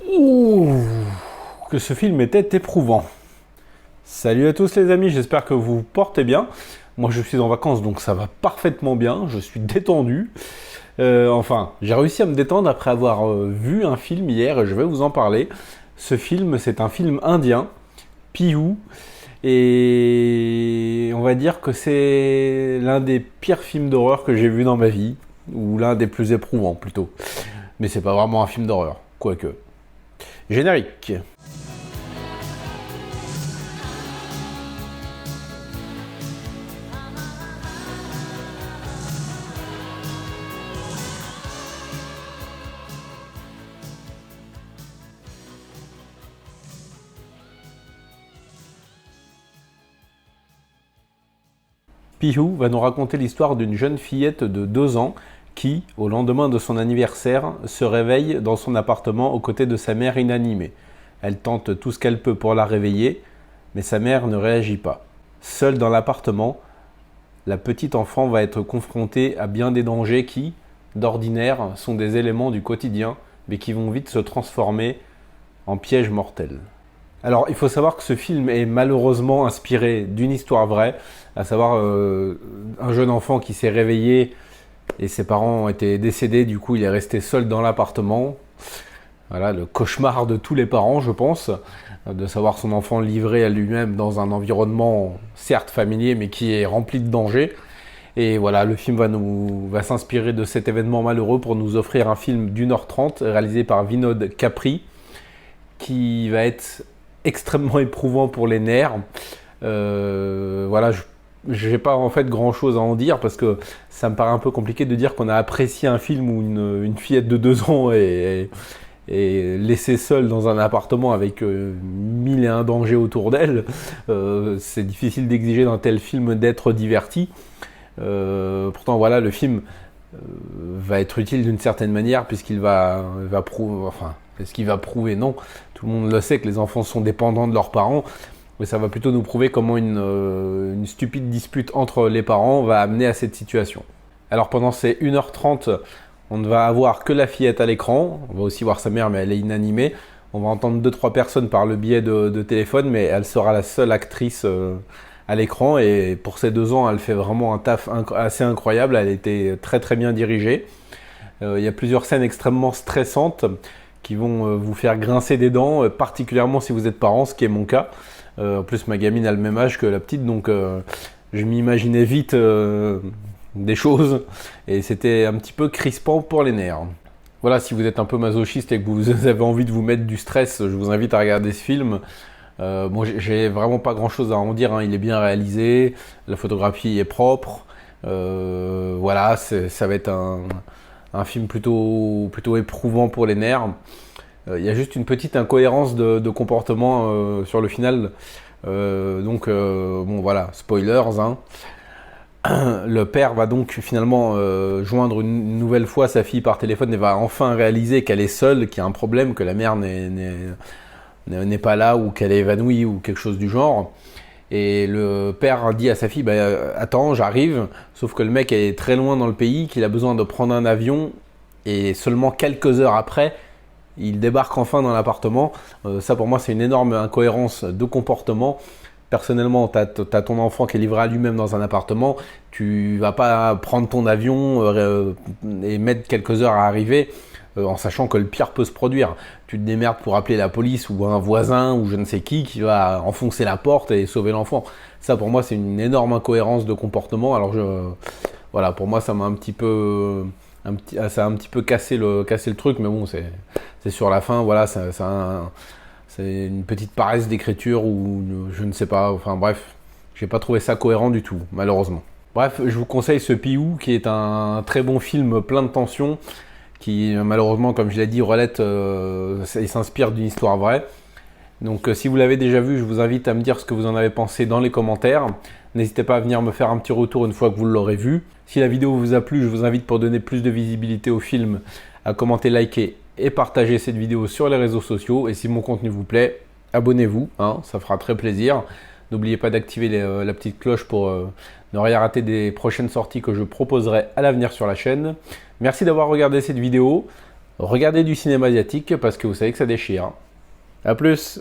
Ouh, que ce film était éprouvant. Salut à tous les amis, j'espère que vous vous portez bien. Moi je suis en vacances donc ça va parfaitement bien, je suis détendu. Enfin, j'ai réussi à me détendre après avoir vu un film hier et je vais vous en parler. Ce film, c'est un film indien, Pihu, et on va dire que c'est l'un des pires films d'horreur que j'ai vu dans ma vie, ou l'un des plus éprouvants plutôt. Mais c'est pas vraiment un film d'horreur, quoique. Générique. Pihu va nous raconter l'histoire d'une jeune fillette de 2 ans qui, au lendemain de son anniversaire, se réveille dans son appartement aux côtés de sa mère inanimée. Elle tente tout ce qu'elle peut pour la réveiller, mais sa mère ne réagit pas. Seule dans l'appartement, la petite enfant va être confrontée à bien des dangers qui, d'ordinaire, sont des éléments du quotidien, mais qui vont vite se transformer en pièges mortels. Alors, il faut savoir que ce film est malheureusement inspiré d'une histoire vraie, à savoir un jeune enfant qui s'est réveillé et ses parents ont été décédés, du coup il est resté seul dans l'appartement. Voilà, le cauchemar de tous les parents, je pense, de savoir son enfant livré à lui-même dans un environnement certes familier, mais qui est rempli de dangers. Et voilà, le film va s'inspirer de cet événement malheureux pour nous offrir un film d'1h30 réalisé par Vinod Capri, qui va être extrêmement éprouvant pour les nerfs. Voilà, je n'ai pas en fait grand chose à en dire parce que ça me paraît un peu compliqué de dire qu'on a apprécié un film où une fillette de 2 ans est laissée seule dans un appartement avec 1001 dangers autour d'elle. C'est difficile d'exiger d'un tel film d'être diverti. Pourtant voilà, le film va être utile d'une certaine manière puisqu'il va prouver, enfin, est-ce qu'il va prouver? Non, tout le monde le sait que les enfants sont dépendants de leurs parents, mais ça va plutôt nous prouver comment une stupide dispute entre les parents va amener à cette situation. Alors pendant ces 1h30, on ne va avoir que la fillette à l'écran, on va aussi voir sa mère mais elle est inanimée, on va entendre 2-3 personnes par le biais de téléphone, mais elle sera la seule actrice à l'écran, et pour ses 2 ans, elle fait vraiment un taf assez incroyable, elle était très très bien dirigée. Il y a plusieurs scènes extrêmement stressantes qui vont vous faire grincer des dents, particulièrement si vous êtes parent, ce qui est mon cas. En plus, ma gamine a le même âge que la petite, donc je m'imaginais vite des choses, et c'était un petit peu crispant pour les nerfs. Voilà, si vous êtes un peu masochiste et que vous avez envie de vous mettre du stress, je vous invite à regarder ce film. Bon, j'ai vraiment pas grand chose à en dire, hein. Il est bien réalisé, la photographie est propre, voilà, ça va être un film plutôt éprouvant pour les nerfs. Il y a juste une petite incohérence de comportement sur le final, bon voilà, spoilers, hein. Le père va donc finalement joindre une nouvelle fois sa fille par téléphone et va enfin réaliser qu'elle est seule, qu'il y a un problème, que la mère n'est pas là ou qu'elle est évanouie ou quelque chose du genre. Et le père dit à sa fille, attends, j'arrive, sauf que le mec est très loin dans le pays, qu'il a besoin de prendre un avion, et seulement quelques heures après, il débarque enfin dans l'appartement. Ça pour moi c'est une énorme incohérence de comportement. Personnellement, t'as ton enfant qui est livré à lui-même dans un appartement, tu vas pas prendre ton avion et mettre quelques heures à arriver, en sachant que le pire peut se produire. Tu te démerdes pour appeler la police ou un voisin ou je ne sais qui va enfoncer la porte et sauver l'enfant. Ça pour moi c'est une énorme incohérence de comportement. Alors voilà, pour moi ça m'a un petit peu cassé le truc, mais bon c'est sur la fin, voilà, c'est une petite paresse d'écriture ou je ne sais pas, enfin bref, j'ai pas trouvé ça cohérent du tout, malheureusement. Bref, je vous conseille ce Pihu qui est un très bon film plein de tension, qui malheureusement, comme je l'ai dit, il s'inspire d'une histoire vraie. Donc si vous l'avez déjà vu, je vous invite à me dire ce que vous en avez pensé dans les commentaires. N'hésitez pas à venir me faire un petit retour une fois que vous l'aurez vu. Si la vidéo vous a plu, je vous invite, pour donner plus de visibilité au film, à commenter, liker et partager cette vidéo sur les réseaux sociaux. Et si mon contenu vous plaît, abonnez-vous, hein, ça fera très plaisir. N'oubliez pas d'activer la petite cloche pour ne rien rater des prochaines sorties que je proposerai à l'avenir sur la chaîne. Merci d'avoir regardé cette vidéo. regardez du cinéma asiatique parce que vous savez que ça déchire. A plus!